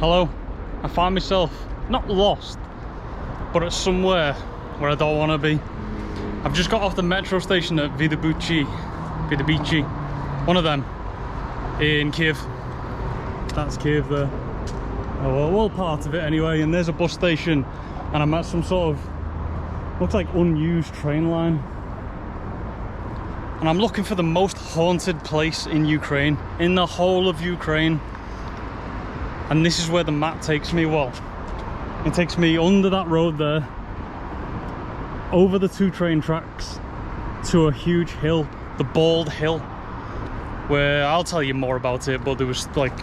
Hello, I find myself not lost, but at somewhere where I don't want to be. I've just got off the metro station at Vidabici, one of them, in Kyiv. That's Kyiv there. Oh, well, part of it anyway. And there's a bus station, and I'm at some sort of, looks like unused train line. And I'm looking for the most haunted place in Ukraine, in the whole of Ukraine. And this is where the map takes me. Well, it takes me under that road there, over the 2 train tracks, to a huge hill, the Bald Hill, where I'll tell you more about it, but there was like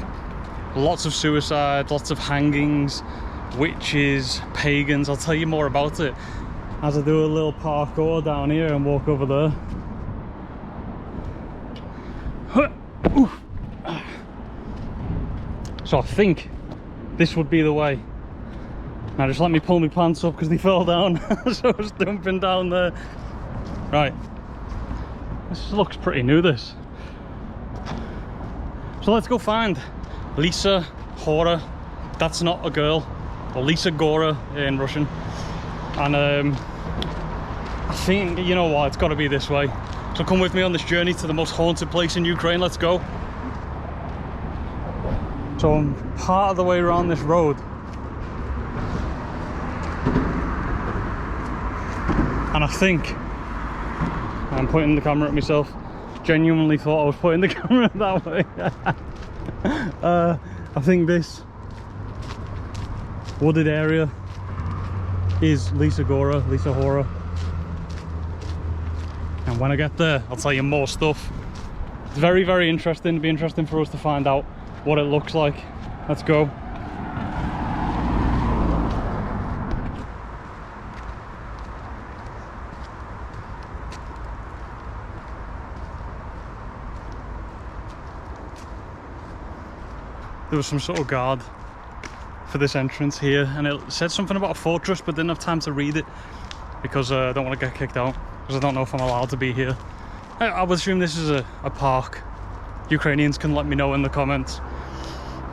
lots of suicides, lots of hangings, witches, pagans. I'll tell you more about it as I do a little parkour down here and walk over there. So I think this would be the way. Now just let me pull my pants up because they fell down. So I was dumping down there. Right, this looks pretty new, this. So let's go find Lysa Hora. That's not a girl, or Lysa Hora in Russian. And I think, you know what, it's got to be this way. So come with me on this journey to the most haunted place in Ukraine. Let's go. So I'm part of the way around this road, and I think I'm pointing the camera at myself. Genuinely thought I was pointing the camera that way. I think this wooded area is Lysa Hora. And when I get there, I'll tell you more stuff. It's very, very interesting. It'll be interesting for us to find out what it looks like. Let's go. There was some sort of guard for this entrance here, and it said something about a fortress, but didn't have time to read it because I don't want to get kicked out, because I don't know if I'm allowed to be here. I would assume this is a park. Ukrainians can let me know in the comments.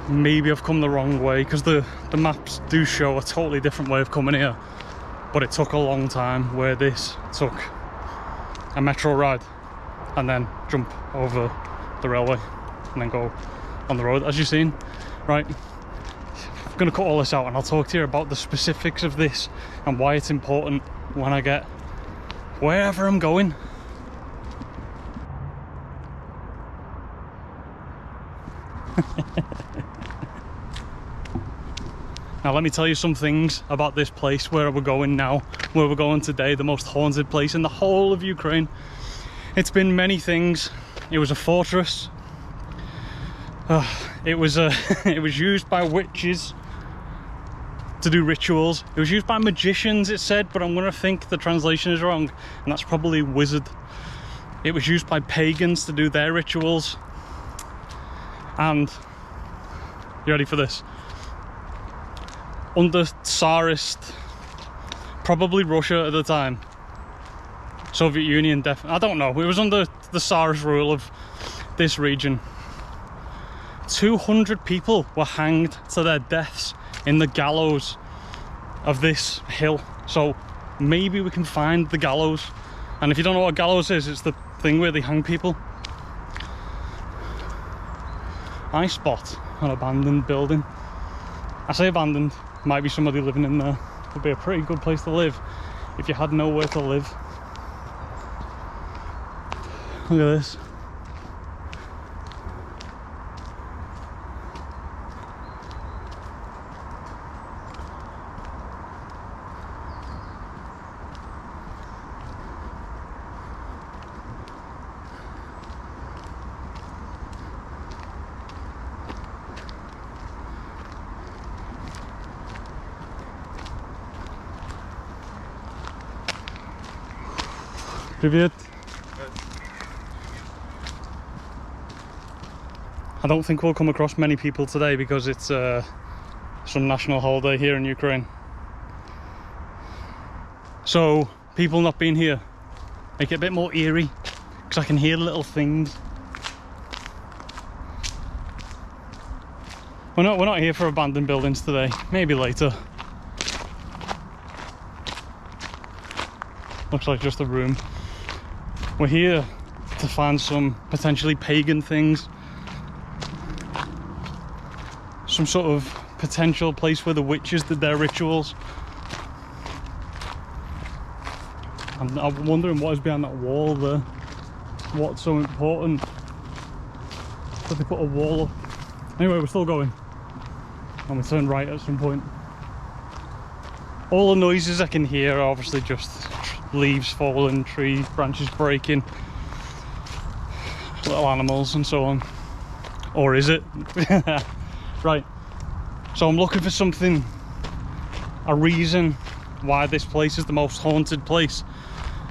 Maybe I've come the wrong way, because the maps do show a totally different way of coming here, but it took a long time, where this took a metro ride and then jump over the railway and then go on the road, as you've seen. Right, I'm gonna cut all this out and I'll talk to you about the specifics of this and why it's important when I get wherever I'm going. Now let me tell you some things about this place where we're going now, where we're going today, the most haunted place in the whole of Ukraine. It's been many things. It was a fortress. It was used by witches to do rituals. It was used by magicians, it said, but I'm gonna think the translation is wrong, and that's probably wizard. It was used by pagans to do their rituals. And you ready for this? Under Tsarist, probably Russia at the time, Soviet Union, definitely, I don't know, it was under the Tsarist rule of this region. 200 people were hanged to their deaths in the gallows of this hill. So maybe we can find the gallows. And if you don't know what a gallows is, it's the thing where they hang people. I spot an abandoned building. I say abandoned, might be somebody living in there. Would be a pretty good place to live if you had nowhere to live. Look at this. Привет. I don't think we'll come across many people today because it's some national holiday here in Ukraine. So people not being here make it a bit more eerie, because I can hear little things. We're not here for abandoned buildings today. Maybe later. Looks like just a room. We're here to find some potentially pagan things. Some sort of potential place where the witches did their rituals. And I'm wondering what is behind that wall there. What's so important that they put a wall up. Anyway, we're still going. And we turn right at some point. All the noises I can hear are obviously just leaves falling, tree branches breaking, little animals and so on. Or is it? Right. So I'm looking for something, a reason why this place is the most haunted place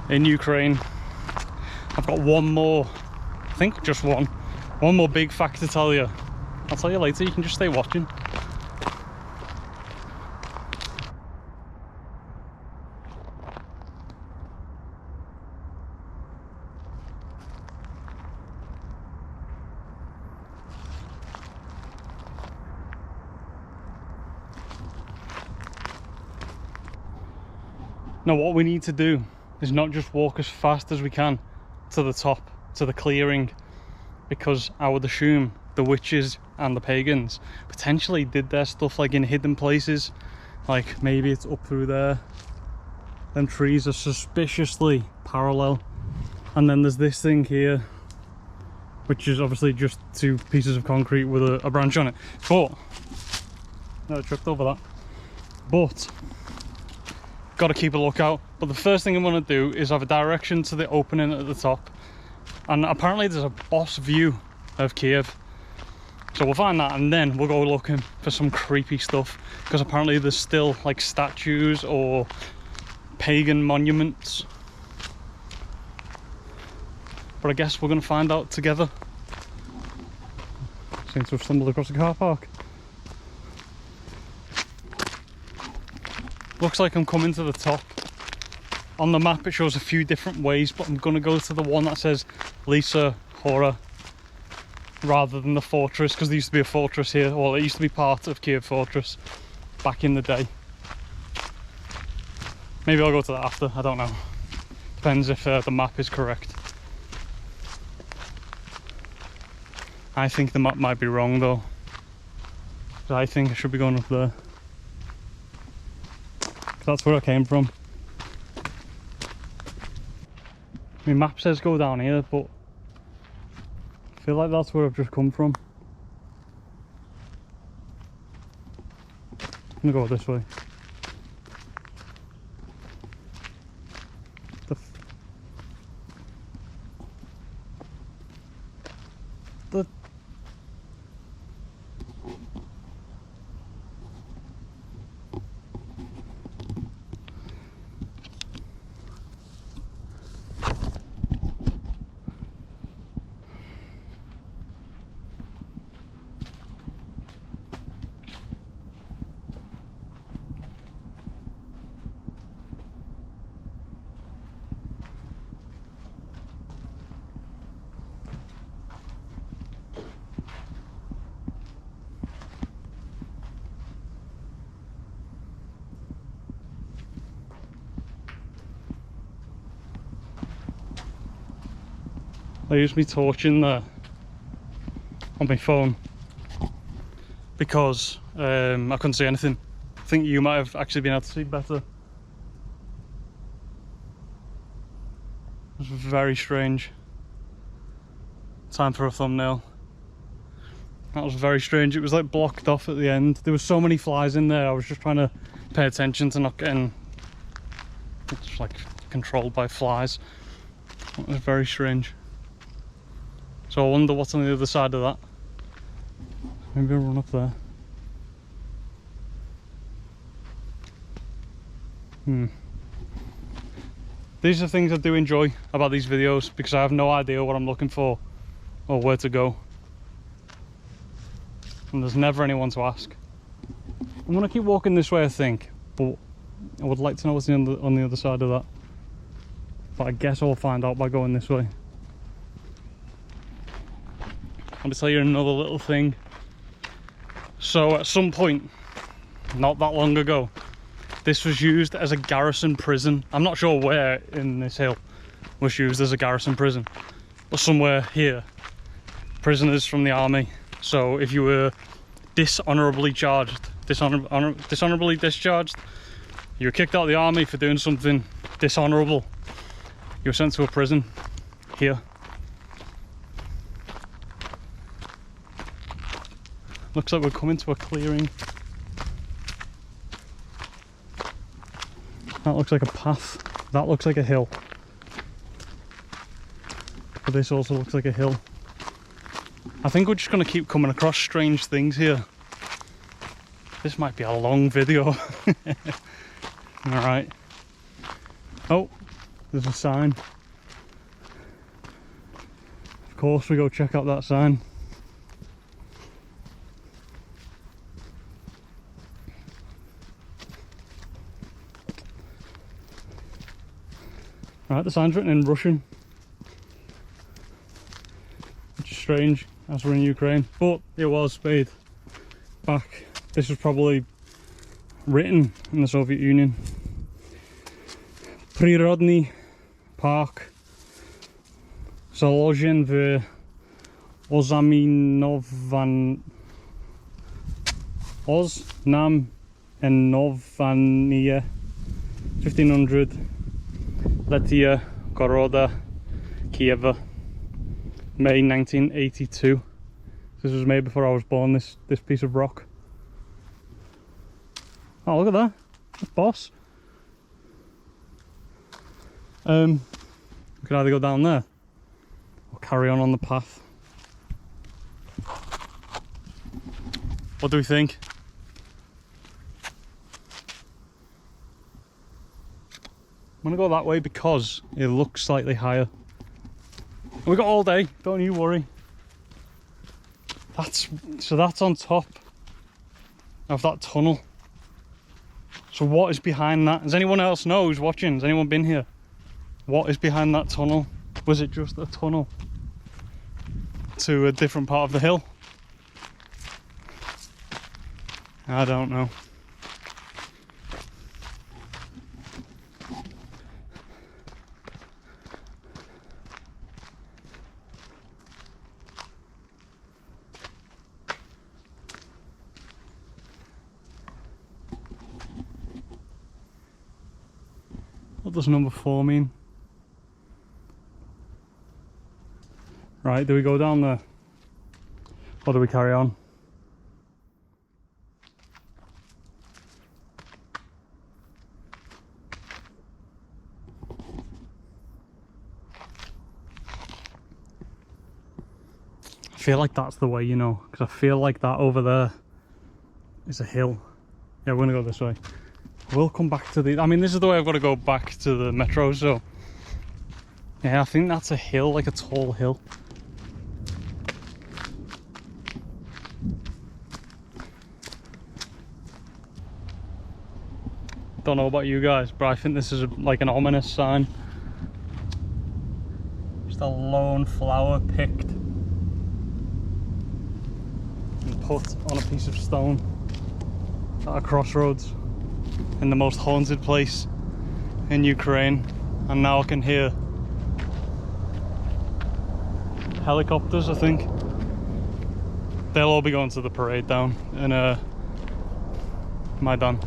in Ukraine. I've got one more, I think just one more big fact to tell you. I'll tell you later, you can just stay watching. Now what we need to do is not just walk as fast as we can to the top, to the clearing, because I would assume the witches and the pagans potentially did their stuff like in hidden places. Like maybe it's up through there. Them trees are suspiciously parallel. And then there's this thing here, which is obviously just two pieces of concrete with a branch on it. But, no, I tripped over that. But, got to keep a lookout. But the first thing I want to do is have a direction to the opening at the top, and apparently there's a boss view of Kyiv, so we'll find that and then we'll go looking for some creepy stuff, because apparently there's still like statues or pagan monuments. But I guess we're going to find out together. Seem to have stumbled across a car park. Looks like I'm coming to the top. On the map it shows a few different ways, but I'm going to go to the one that says Lysa Hora rather than the fortress, because there used to be a fortress here. Well, it used to be part of Kyiv Fortress back in the day. Maybe I'll go to that after, I don't know. Depends if the map is correct. I think the map might be wrong though. I think I should be going up there. That's where I came from. My map says go down here, but I feel like that's where I've just come from. I'm gonna go this way. The I used my torch in there on my phone because I couldn't see anything. I think you might have actually been able to see better. It was very strange. Time for a thumbnail. That was very strange. It was like blocked off at the end. There were so many flies in there. I was just trying to pay attention to not getting just like controlled by flies. It was very strange. So I wonder what's on the other side of that. Maybe I'll run up there. These are things I do enjoy about these videos, because I have no idea what I'm looking for or where to go. And there's never anyone to ask. I'm gonna keep walking this way, I think, but I would like to know what's on the other side of that. But I guess I'll find out by going this way. Let me tell you another little thing. So at some point, not that long ago, this was used as a garrison prison. I'm not sure where in this hill was used as a garrison prison, but somewhere here, prisoners from the army. So if you were dishonorably charged, dishonorably discharged, you were kicked out of the army for doing something dishonorable, you were sent to a prison here. Looks like we're coming to a clearing. That looks like a path. That looks like a hill. But this also looks like a hill. I think we're just going to keep coming across strange things here. This might be a long video. Alright. Oh, there's a sign. Of course we go check out that sign. Right, the sign's written in Russian, which is strange as we're in Ukraine, but it was made back. This was probably written in the Soviet Union. Природный парк заложен в ознаменование 1500 Летия города Kyiv, May 1982. This was made before I was born, this piece of rock. Oh, look at that. That's boss. We could either go down there or carry on the path. What do we think? I'm gonna go that way because it looks slightly higher. We got all day, don't you worry. That's on top of that tunnel. So what is behind that? Does anyone else know who's watching? Has anyone been here? What is behind that tunnel? Was it just a tunnel to a different part of the hill? I don't know. What does number 4 mean? Right, do we go down there? Or do we carry on? I feel like that's the way, you know, because I feel like that over there is a hill. Yeah, we're gonna go this way. We'll come back to the... I mean, this is the way I've got to go back to the metro, so... Yeah, I think that's a hill, like a tall hill. Don't know about you guys, but I think this is like an ominous sign. Just a lone flower picked and put on a piece of stone at a crossroads in the most haunted place in Ukraine. And now I can hear helicopters, I think. They'll all be going to the parade down in Maidan.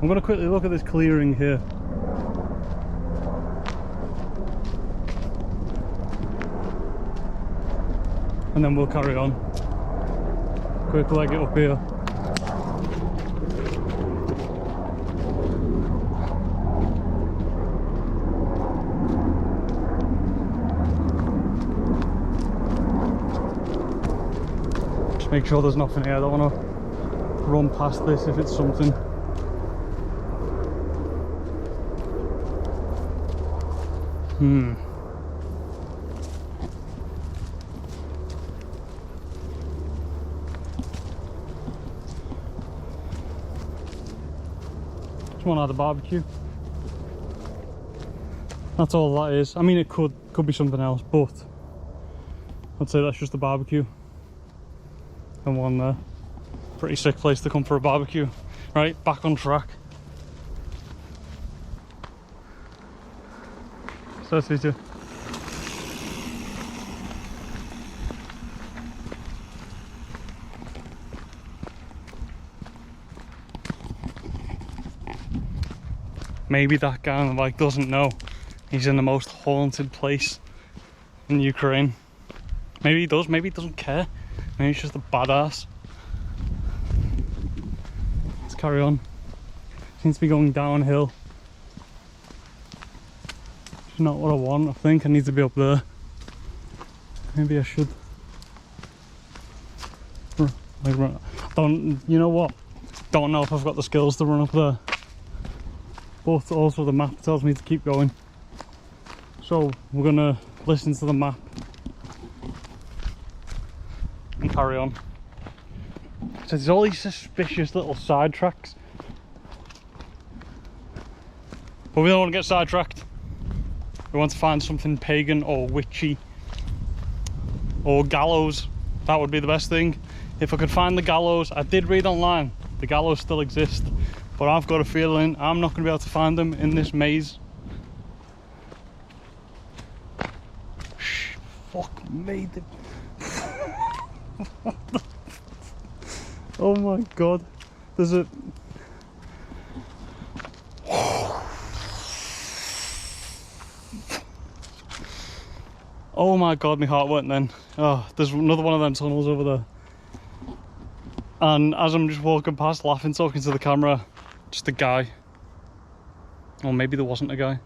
I'm going to quickly look at this clearing here. And then we'll carry on. Quick leg it up here. Just make sure there's nothing here. I don't want to run past this if it's something. Someone had a barbecue. That's all that is. I mean, it could be something else, but I'd say that's just a barbecue. And one there. Pretty sick place to come for a barbecue. Right, back on track. So that's video. Maybe that guy on the bike doesn't know he's in the most haunted place in Ukraine. Maybe he does, maybe he doesn't care. Maybe he's just a badass. Let's carry on. Seems to be going downhill. It's not what I want. I think I need to be up there. Maybe I should. Like, don't, you know what? Don't know if I've got the skills to run up there. But also the map tells me to keep going. So we're gonna listen to the map and carry on. So there's all these suspicious little side tracks. But we don't want to get sidetracked. We want to find something pagan or witchy or gallows. That would be the best thing. If I could find the gallows, I did read online, the gallows still exist. But I've got a feeling I'm not going to be able to find them in this maze. Shh, fuck me. Oh my god. There's a... Oh my god, my heart went then. Oh, there's another one of them tunnels over there. And as I'm just walking past, laughing, talking to the camera, just a guy. Or maybe there wasn't a guy.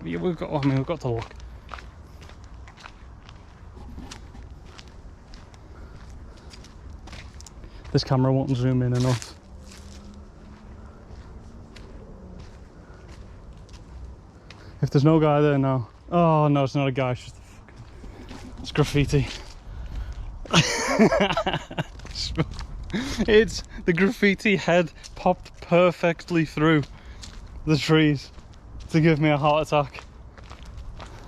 Yeah, we've got to look. This camera won't zoom in enough. If there's no guy there now. Oh no, it's not a guy, it's just a fucking... It's graffiti. It's the graffiti head popped perfectly through the trees to give me a heart attack.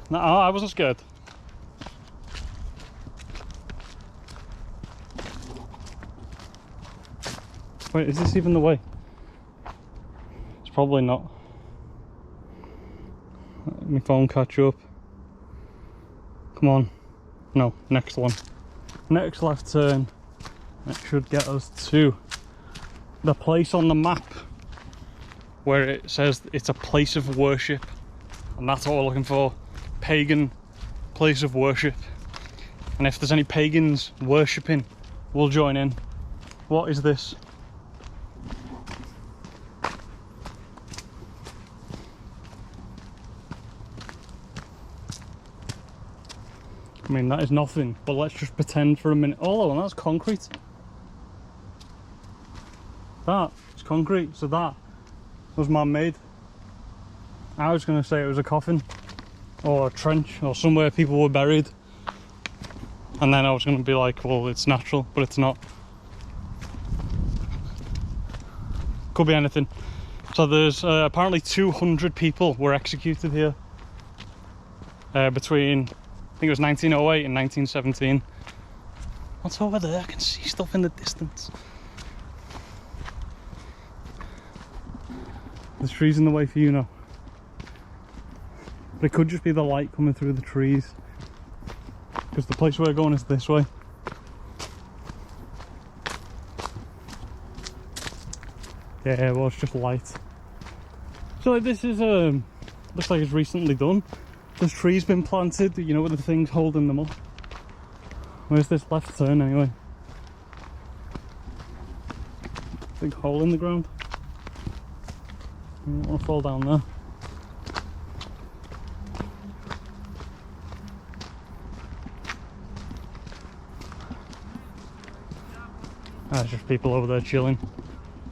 No, I wasn't scared. Wait, is this even the way? It's probably not. Let my phone catch up. Come on. No, next one. Next left turn. That should get us to the place on the map where it says it's a place of worship. And that's what we're looking for. Pagan place of worship. And if there's any pagans worshipping, we'll join in. What is this? I mean, that is nothing, but let's just pretend for a minute. Oh, and that's concrete. That is concrete, so that was man-made. I was going to say it was a coffin, or a trench, or somewhere people were buried. And then I was going to be like, well, it's natural, but it's not. Could be anything. So there's apparently 200 people were executed here between... I think it was 1908 and 1917. What's over there? I can see stuff in the distance. There's trees in the way for you now. But it could just be the light coming through the trees. Because the place we're going is this way. Yeah, well, it's just light. So this is, looks like it's recently done. There's trees been planted, you know, with the things holding them up. Where's this left turn anyway? Big hole in the ground. I don't want to fall down there. There's just people over there chilling.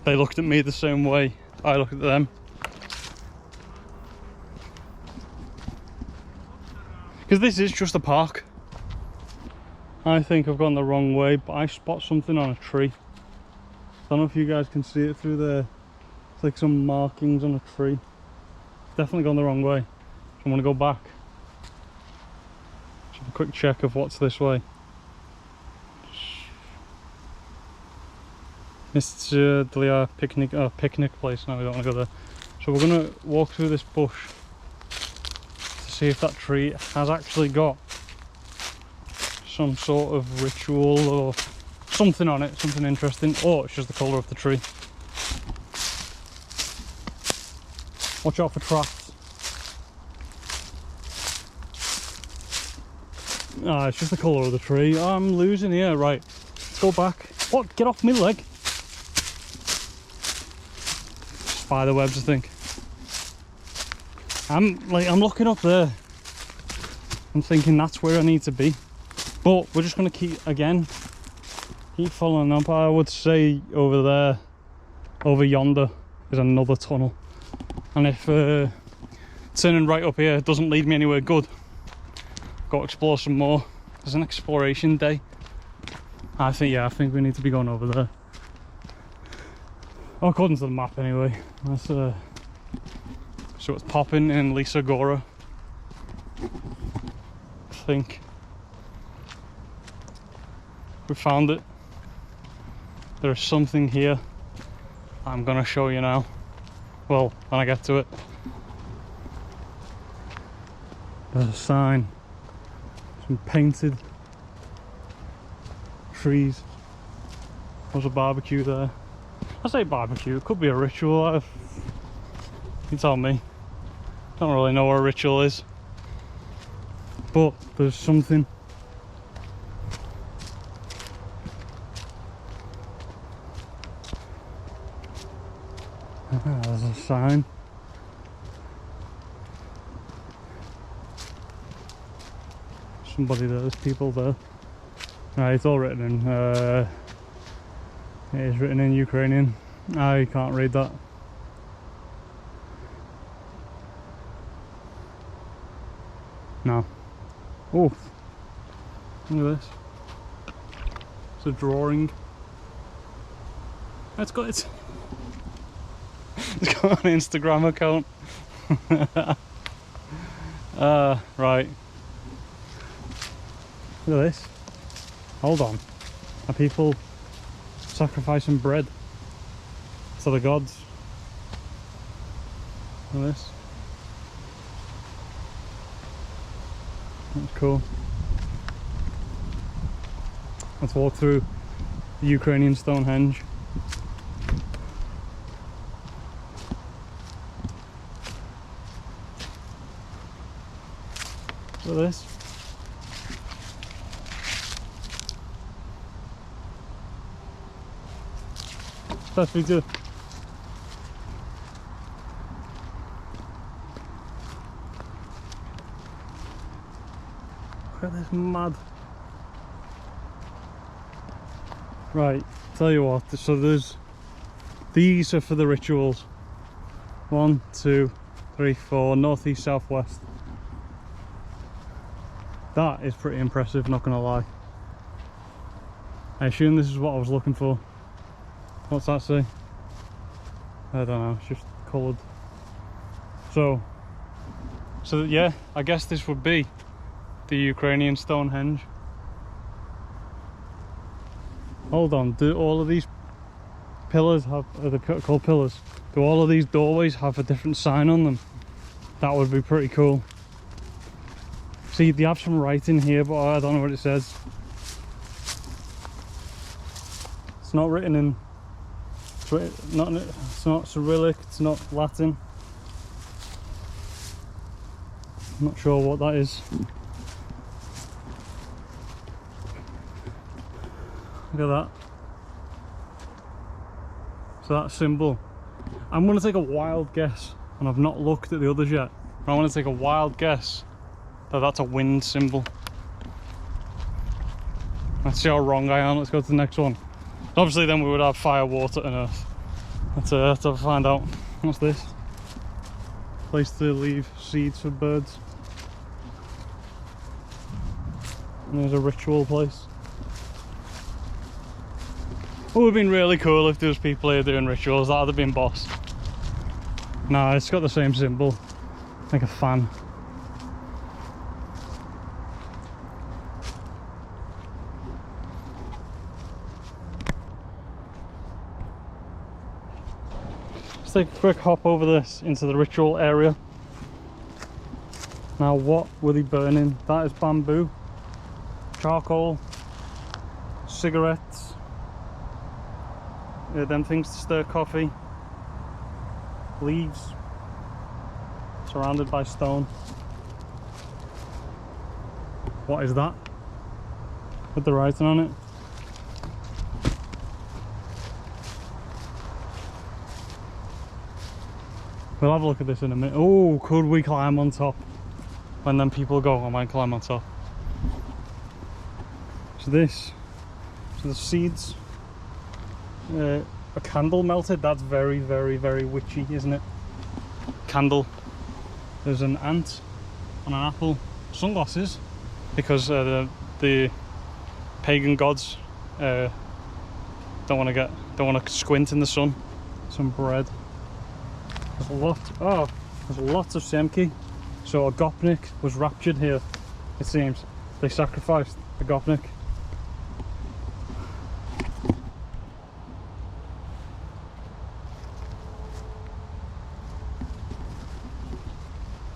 They looked at me the same way I looked at them. Because this is just a park. I think I've gone the wrong way, but I spot something on a tree. I don't know if you guys can see it through there. It's like some markings on a tree. definitely gone the wrong way. I want to go back. Just have a quick check of what's this way. It's the picnic place. No, we don't want to go there. So we're going to walk through this bush to see if that tree has actually got some sort of ritual or something on it, something interesting. Or it's just the colour of the tree. Watch out for traps. Ah, it's just the colour of the tree. I'm losing here. Right, let's go back. What? Get off my leg. Spider webs, I think. I'm looking up there. I'm thinking that's where I need to be. But we're just gonna keep following up. I would say over there, over yonder, is another tunnel. And if turning right up here doesn't lead me anywhere good, got to explore some more. There's an exploration day. I think we need to be going over there. Oh, according to the map anyway. Let's so it's popping in Lysa Hora. I think we found it. There's something here I'm gonna show you now. Well, when I get to it. There's a sign. Some painted trees. There's a barbecue there. I say barbecue, it could be a ritual. You tell me. Don't really know what a ritual is. But there's something. There's a sign. Somebody there, there's people there. Right, it's all written in, it is written in Ukrainian. I can't read that. No. Oh, look at this. It's a drawing. It's got an Instagram account. Right. Look at this. Hold on. Are people sacrificing bread to the gods? Look at this. That's cool. Let's walk through the Ukrainian Stonehenge. Look at this. That's me too. Look at this mad. Right, tell you what, so these are for the rituals. 1, 2, 3, 4, north, east, south, west. That is pretty impressive, not gonna lie. I assume this is what I was looking for. What's that say? I don't know, it's just coloured. So yeah, I guess this would be the Ukrainian Stonehenge. Hold on, do all of these pillars have, are they called pillars? Do all of these doorways have a different sign on them? That would be pretty cool. See, they have some writing here, but I don't know what it says. It's not written in, it's not Cyrillic, it's not Latin. I'm not sure what that is. Look at that. So that symbol, I'm going to take a wild guess, and I've not looked at the others yet, but I want to take a wild guess that that's a wind symbol. Let's see how wrong I am. Let's go to the next one. Obviously then we would have fire, water and earth. Let's have to find out. What's this? Place to leave seeds for birds. And there's a ritual place. It would have been really cool if there was people here doing rituals. That would have been boss. Nah, it's got the same symbol. like a fan. Let's take a quick hop over this into the ritual area. Now, what were they burning? That is bamboo, charcoal, cigarettes, them things to stir coffee, leaves, surrounded by stone. What is that? With the writing on it. We'll have a look at this in a minute. Oh, could we climb on top? When then people go, I might climb on top. So this, so the seeds, a candle melted. That's very, very, very witchy, isn't it? Candle. There's an ant on an apple. Sunglasses, because the pagan gods don't want to squint in the sun. Some bread. There's lots of semki. So a gopnik was raptured here, it seems. They sacrificed the gopnik.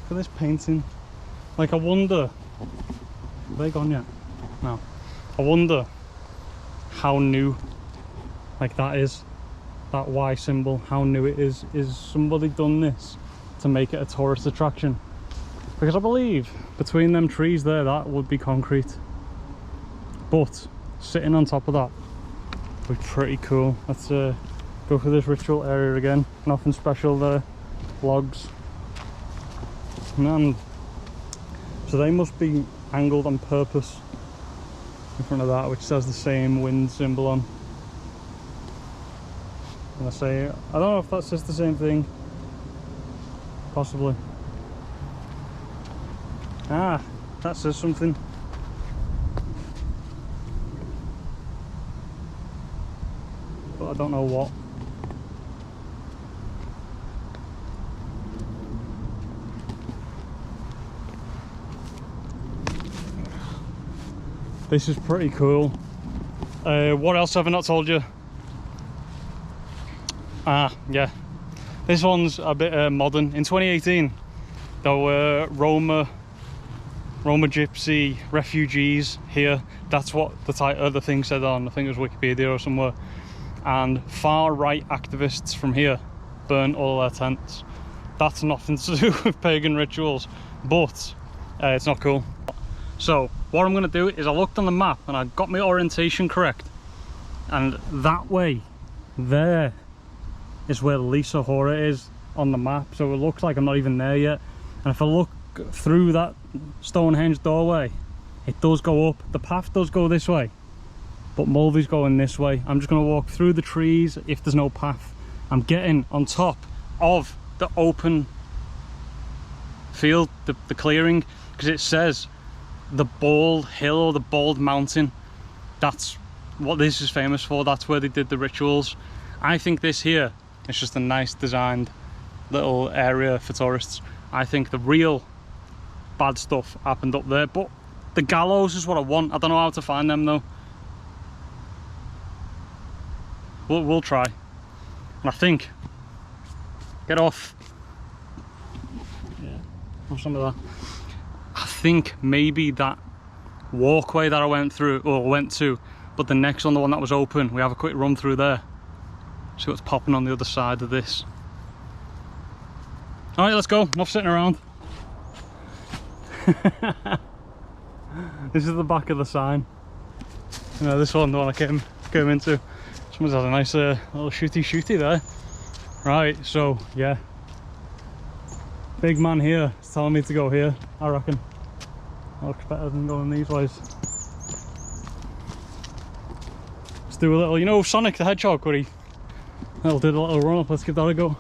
Look at this painting. Like, I wonder, have they gone yet? No. I wonder how new, like, that is. That Y symbol, how new it is. Is somebody done this to make it a tourist attraction? Because I believe between them trees there, that would be concrete. But sitting on top of that would be pretty cool. Let's go for this ritual area again. Nothing special there. Logs. And so they must be angled on purpose in front of that, which says the same wind symbol on. And I say, I don't know if that says the same thing. Possibly. Ah, that says something. But I don't know what. This is pretty cool. What else have I not told you? Yeah, this one's a bit modern. In 2018 there were Roma gypsy refugees here. That's what the thing said on, I think it was Wikipedia or somewhere. And far right activists from here burnt all their tents. That's nothing to do with pagan rituals, but it's not cool. So what I'm going to do is I looked on the map and I got my orientation correct, and that way there is where Lysa Hora is on the map. So it looks like I'm not even there yet. And if I look through that Stonehenge doorway, it does go up. The path does go this way, but Mulvey's going this way. I'm just going to walk through the trees if there's no path. I'm getting on top of the open field, the clearing, because it says the bald hill or the bald mountain. That's what this is famous for. That's where they did the rituals. I think this here, it's just a nice designed little area for tourists. I think the real bad stuff happened up there, but the gallows is what I want. I don't know how to find them though. We'll try. And I think, get off. Yeah, have some of that. I think maybe that walkway that I went through, or went to, but the next one, the one that was open, we have a quick run through there. See what's popping on the other side of this. All right, let's go. Enough sitting around. This is the back of the sign. You know, this one, the one I came into. Someone's had a nice little shooty there. Right, so yeah. Big man here is telling me to go here, I reckon. That looks better than going these ways. Let's do a little, you know Sonic the Hedgehog, where he did a little run up. Let's give that a go.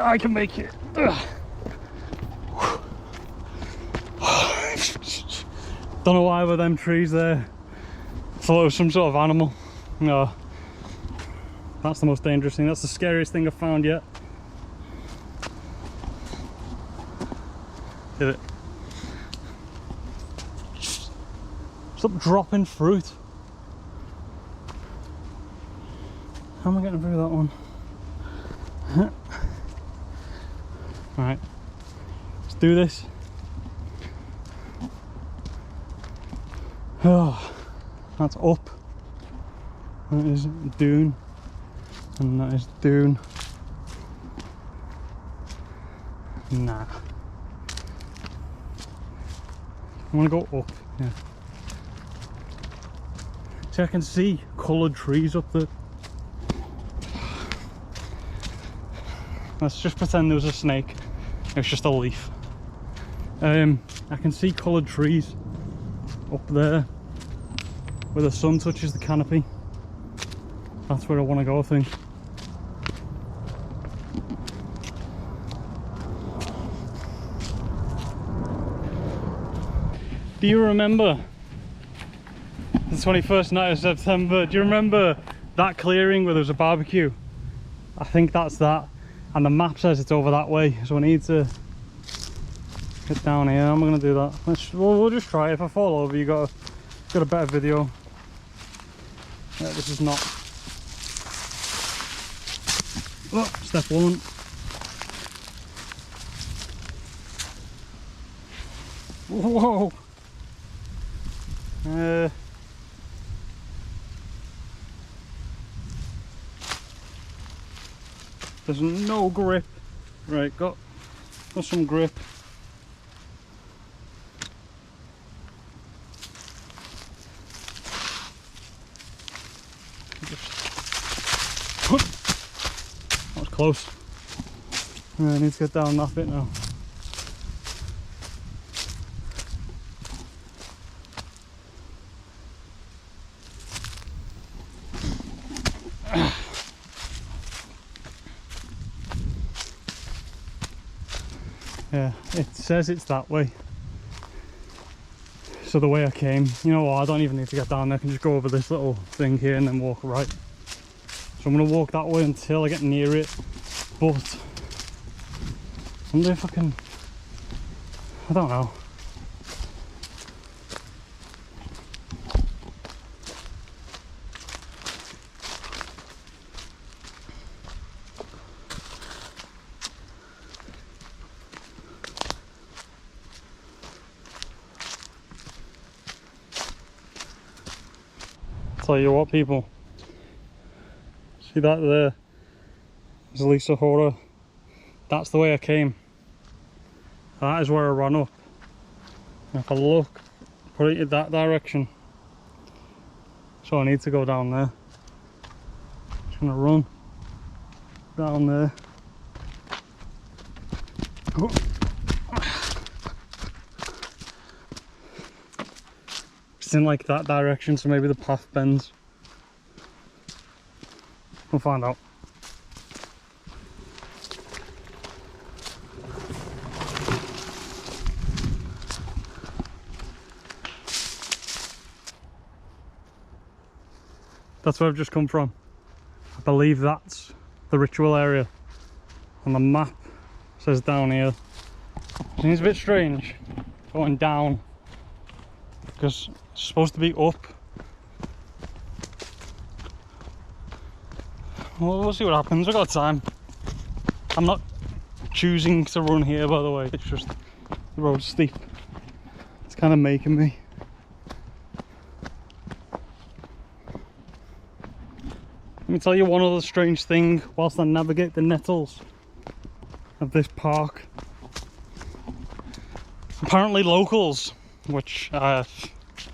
I can make it. Don't know why were them trees there. Thought it was some sort of animal. No, that's the most dangerous thing. That's the scariest thing I've found yet. Hit it. Stop dropping fruit. How am I getting through that one? Right, let's do this. Oh, that's up. That is down. And that is down. Nah. I want to go up, yeah. See, I can see coloured trees up there. Let's just pretend there was a snake. It's just a leaf. I can see coloured trees up there where the sun touches the canopy. That's where I want to go, I think. Do you remember the 21st night of September? Do you remember that clearing where there was a barbecue? I think that's that. And the map says it's over that way, so I need to get down here. I'm gonna do that. We'll just try it. If I fall over, you got a better video. Yeah, this is not. Oh, step one. Whoa. There's no grip. Right, got some grip. That was close. I need to get down that bit now. Yeah, it says it's that way. So the way I came, you know what, I don't even need to get down there. I can just go over this little thing here and then walk right. So I'm going to walk that way until I get near it. But I wonder if I can, I don't know. Tell you what, people, see that there? There's Lysa Hora. That's the way I came. That is where I ran up. And if I look, put it in that direction. So I need to go down there. Just gonna run down there. Oh. It's in like that direction, so maybe the path bends. We'll find out. That's where I've just come from. I believe that's the ritual area. On the map it says down here. It seems a bit strange going down because it's supposed to be up. Well, we'll see what happens. We've got time. I'm not choosing to run here, by the way. It's just the road's steep. It's kind of making me. Let me tell you one other strange thing whilst I navigate the nettles of this park. Apparently locals, which I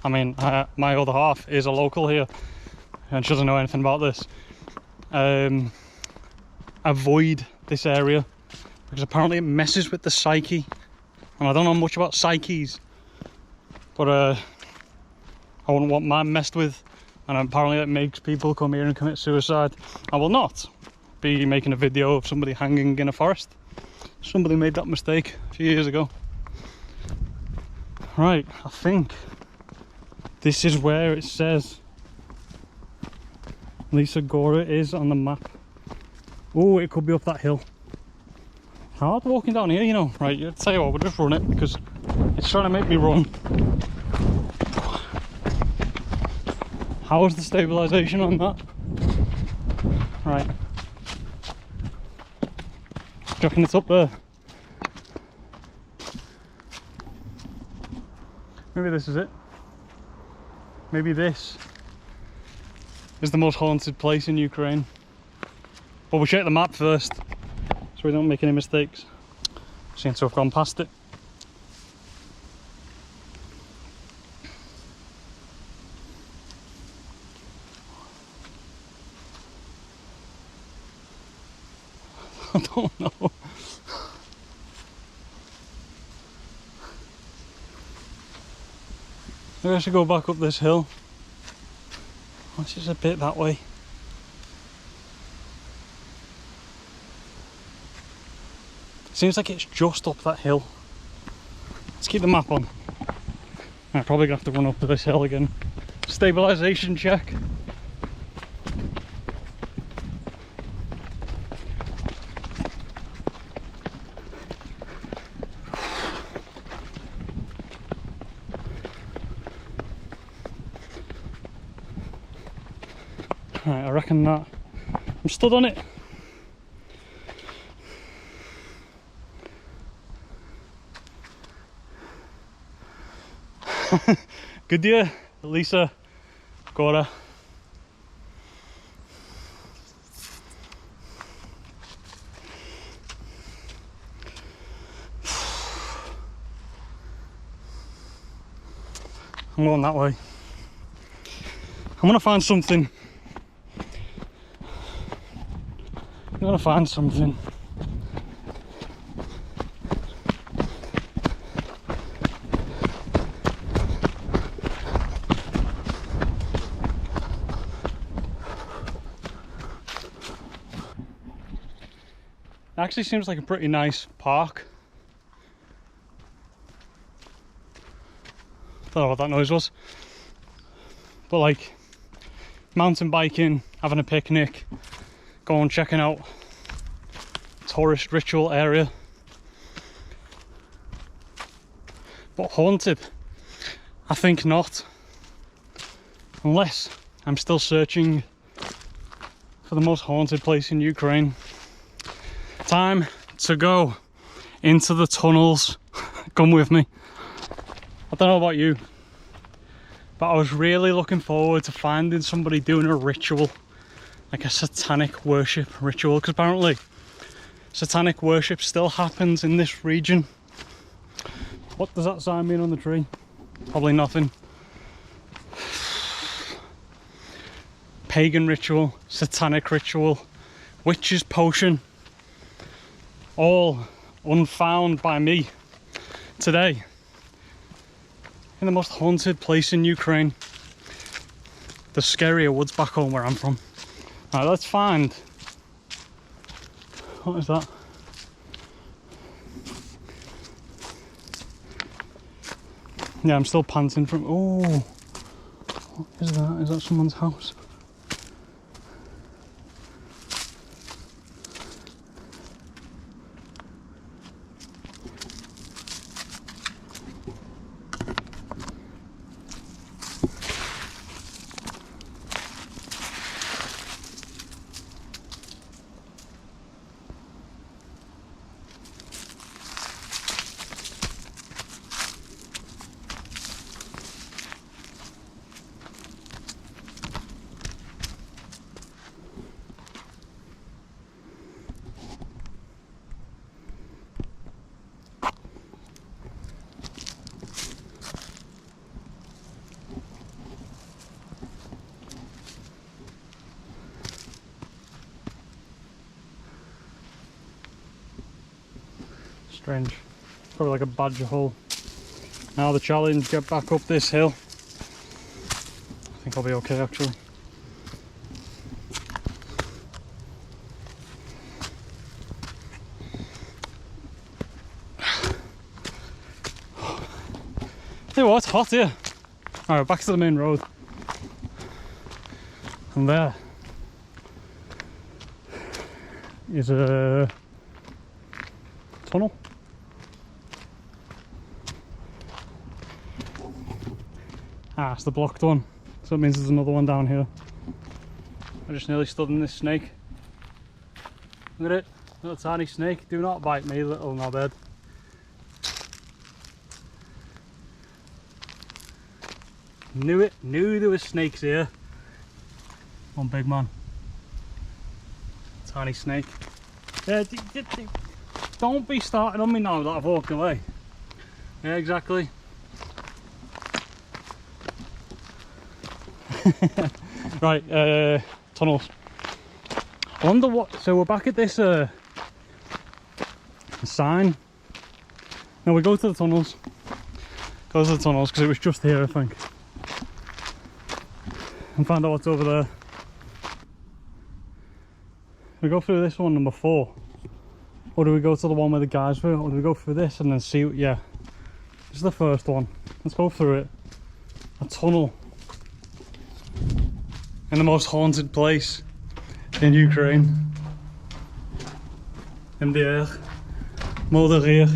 mean, my other half is a local here and she doesn't know anything about this, avoid this area because apparently it messes with the psyche, and I don't know much about psyches, but I wouldn't want mine messed with, and apparently it makes people come here and commit suicide. I will not be making a video of somebody hanging in a forest. Somebody made that mistake a few years ago. Right, I think this is where it says Lysa Hora is on the map. Oh, it could be up that hill. Hard walking down here, you know. Right, I'll tell you what, we'll just run it because it's trying to make me run. How is the stabilisation on that? Right. Do you reckon it's up there? Maybe this is it. Maybe this is the most haunted place in Ukraine. But we'll check the map first, so we don't make any mistakes. Seems to have gone past it. I don't know. Maybe I should go back up this hill. It's just a bit that way. Seems like it's just up that hill. Let's keep the map on. I'm probably gonna have to run up to this hill again. Stabilisation check. Right, I reckon that I'm stood on it. Good day, Lysa Hora. I'm going that way. I'm gonna find something. I'm gonna find something. It actually seems like a pretty nice park. Don't know what that noise was. But like mountain biking, having a picnic, going checking out tourist ritual area. But haunted? I think not. Unless I'm still searching for the most haunted place in Ukraine. Time to go into the tunnels. Come with me. I don't know about you, but I was really looking forward to finding somebody doing a ritual, like a satanic worship ritual, because apparently satanic worship still happens in this region. What does that sign mean on the tree? Probably nothing. Pagan ritual, satanic ritual, witch's potion, all unfound by me today in the most haunted place in Ukraine. The scarier woods back home where I'm from. Alright, let's find. What is that? Yeah, I'm still panting from. Oh, what is that? Is that someone's house? Strange. Probably like a badger hole. Now the challenge, get back up this hill. I think I'll be okay actually. Hey, what? It's hot here. Alright, back to the main road. And there is a tunnel. Ah, it's the blocked one. So it means there's another one down here. I just nearly stood in this snake. Look at it, little tiny snake. Do not bite me, little knobhead. Knew it, knew there was snakes here. One big man. Tiny snake. Yeah, don't be starting on me now that I've walked away. Yeah, exactly. Right, tunnels. I wonder what, so we're back at this sign. Now we go to the tunnels. Go to the tunnels because it was just here, I think. And find out what's over there. We go through this one, number 4. Or do we go to the one where the guys were? Or do we go through this and then see, yeah. This is the first one. Let's go through it. A tunnel. In the most haunted place in Ukraine. MDR. Modereer.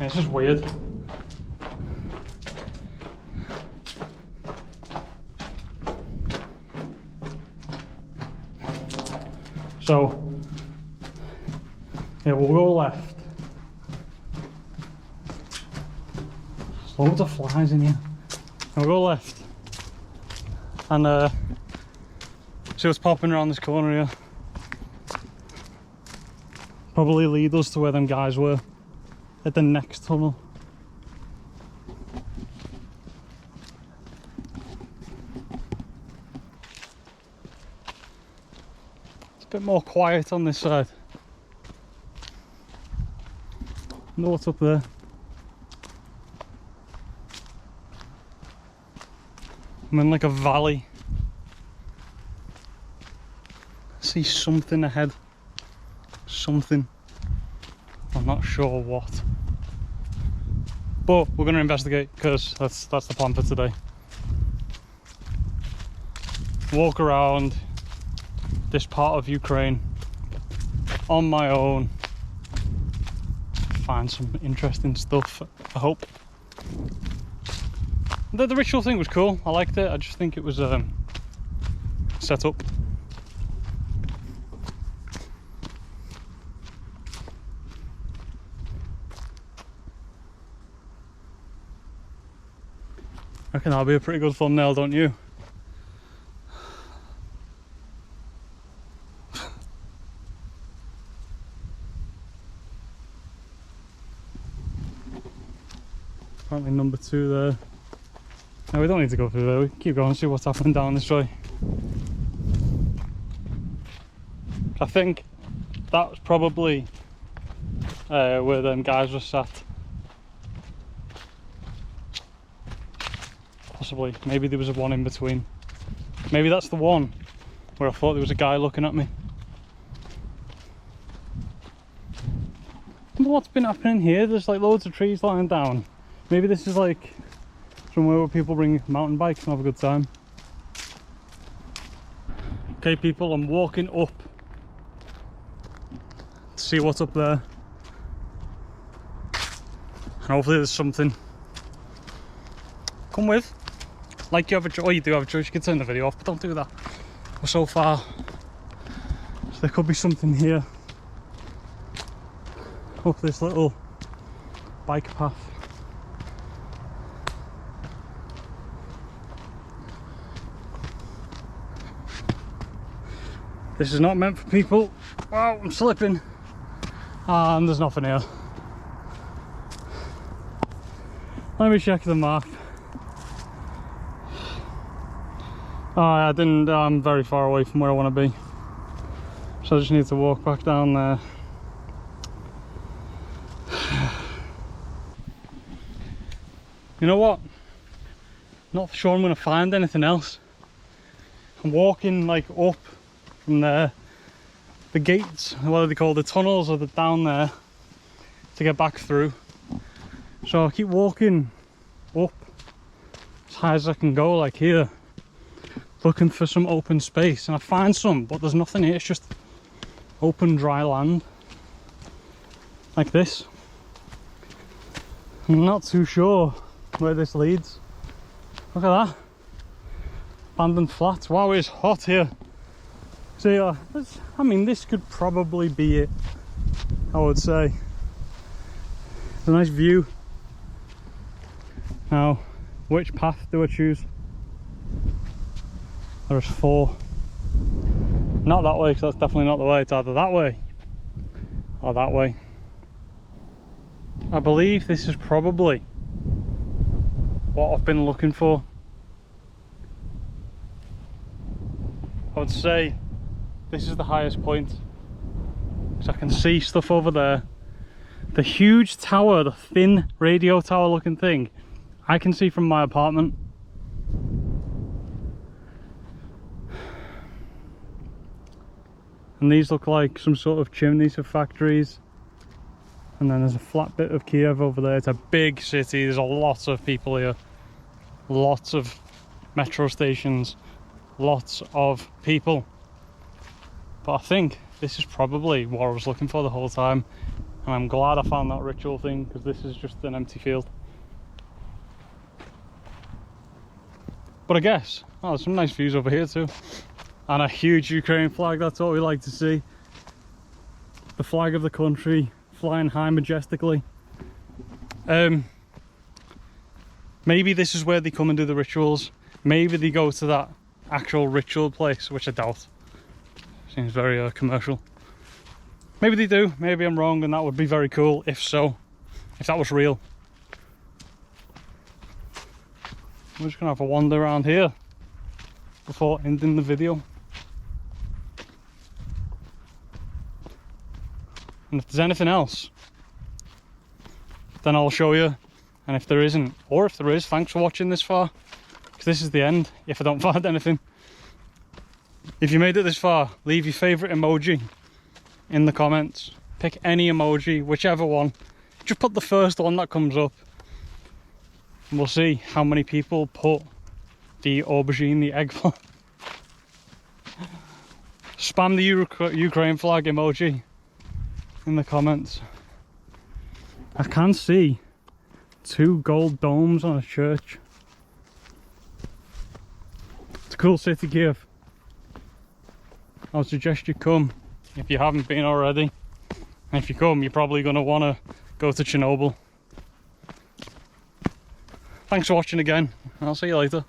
Yeah, it's just weird. So, yeah, we'll go left. There's loads of flies in here. We'll go left. And see what's popping around this corner here. Probably lead us to where them guys were at the next tunnel. It's a bit more quiet on this side. I know what's up there. I'm in like a valley. I see something ahead. Something. I'm not sure what. But we're going to investigate because that's the plan for today. Walk around this part of Ukraine on my own. Find some interesting stuff, I hope. The ritual thing was cool, I liked it. I just think it was set up. I reckon that'll be a pretty good thumbnail, don't you? Apparently number 2 there. No, we don't need to go through there, we can keep going and see what's happening down this way. I think that was probably where them guys were sat. Possibly, maybe there was one in between. Maybe that's the one where I thought there was a guy looking at me. I wonder what's been happening here. There's like loads of trees lying down. Maybe this is like somewhere where people bring mountain bikes and have a good time. Okay people, I'm walking up to see what's up there. And hopefully there's something. Come with. Like you have a choice, oh you do have a choice, you can turn the video off, but don't do that. We're so far. So there could be something here. Up this little bike path. This is not meant for people. Wow, I'm slipping. And there's nothing here. Let me check the map. Oh, I'm very far away from where I want to be. So I just need to walk back down there. You know what? Not sure I'm going to find anything else. I'm walking like up from there. The gates, what are they called? The tunnels are down there to get back through. So I keep walking up as high as I can go, like here, looking for some open space, and I find some, but there's nothing here. It's just open dry land. like this. I'm not too sure where this leads. Look at that. Abandoned flats. Wow, it's hot here. So yeah, I mean, this could probably be it, I would say. It's a nice view. Now, which path do I choose? There's 4. Not that way, because that's definitely not the way. It's either that way or that way. I believe this is probably what I've been looking for. I would say this is the highest point, because I can see stuff over there. The huge tower, the thin radio tower looking thing, I can see from my apartment. And these look like some sort of chimneys of factories. And then there's a flat bit of Kyiv over there. It's a big city, there's a lot of people here. Lots of metro stations, lots of people. But I think this is probably what I was looking for the whole time. And I'm glad I found that ritual thing, because this is just an empty field. But I guess, oh, there's some nice views over here too. And a huge Ukraine flag, that's what we like to see. The flag of the country flying high majestically. Maybe this is where they come and do the rituals. Maybe they go to that actual ritual place, which I doubt. Seems very commercial. Maybe they do, maybe I'm wrong, and that would be very cool if so, if that was real. I'm just gonna have a wander around here before ending the video. And if there's anything else, then I'll show you. And if there isn't, or if there is, thanks for watching this far, because this is the end if I don't find anything. If you made it this far, leave your favourite emoji in the comments. Pick any emoji, whichever one. Just put the first one that comes up. And we'll see how many people put the aubergine, the eggplant. Spam the Ukraine flag emoji in the comments. I can see 2 gold domes on a church. It's a cool city, Kyiv. I would suggest you come if you haven't been already. And if you come, you're probably going to want to go to Chernobyl. Thanks for watching again. I'll see you later.